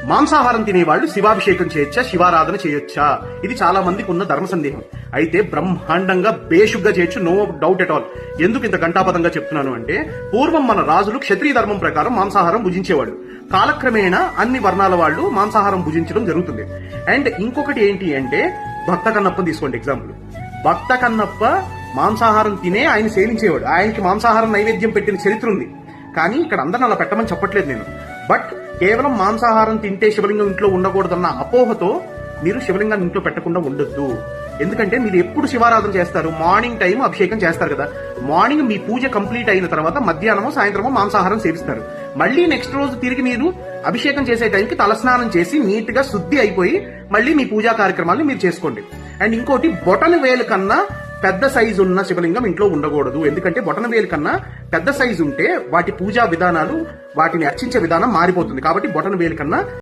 మాంసాహారం తినేవాళ్ళు శివాభిషేకం చేయొచ్చా, శివారాధన చేయొచ్చా? ఇది చాలా మందికి ఉన్న ధర్మ సందేహం. అయితే బ్రహ్మాండంగా బేషుగ్గా చేయొచ్చు, నో డౌట్ ఎట్ ఆల్. ఎందుకు ఇంత ఘంటాపథంగా చెప్తున్నాను అంటే, పూర్వం మన రాజులు క్షత్రియ ధర్మం ప్రకారం మాంసాహారం భుజించేవాళ్ళు. కాలక్రమేణా అన్ని వర్ణాల వాళ్ళు మాంసాహారం భుజించడం జరుగుతుంది. అండ్ ఇంకొకటి ఏంటి అంటే, భక్త కన్నప్పని తీసుకోండి ఎగ్జాంపుల్. భక్త కన్నప్ప మాంసాహారం తినే ఆయన సేవించేవాడు. ఆయనకి మాంసాహారం నైవేద్యం పెట్టిన చరిత్ర ఉంది. కానీ ఇక్కడ అందరిని అలా పెట్టమని చెప్పట్లేదు నేను. బట్ కేవలం మాంసాహారం తింటే శివలింగం ఇంట్లో ఉండకూడదన్న అపోహతో మీరు శివలింగాన్ని ఇంట్లో పెట్టకుండా ఉండొద్దు. ఎందుకంటే మీరు ఎప్పుడు శివారాధన చేస్తారు? మార్నింగ్ టైం అభిషేకం చేస్తారు కదా. మార్నింగ్ మీ పూజ కంప్లీట్ అయిన తర్వాత మధ్యాహ్నమో సాయంత్రమో మాంసాహారం సేవిస్తారు. మళ్ళీ నెక్స్ట్ రోజు తిరిగి మీరు అభిషేకం చేసే టైంకి తలస్నానం చేసి నీట్ గా శుద్ధి అయిపోయి మళ్ళీ మీ పూజా కార్యక్రమాలను మీరు చేసుకోండి. అండ్ ఇంకోటి, బొటన వేలు కన్నా పెద్ద సైజు ఉన్న శివలింగం ఇంట్లో ఉండకూడదు. ఎందుకంటే బొటన వేలు కన్నా పెద్ద సైజు ఉంటే వాటి పూజా విధానాలు, వాటిని అర్చించే విధానం మారిపోతుంది. కాబట్టి బొటన వేలు కన్నా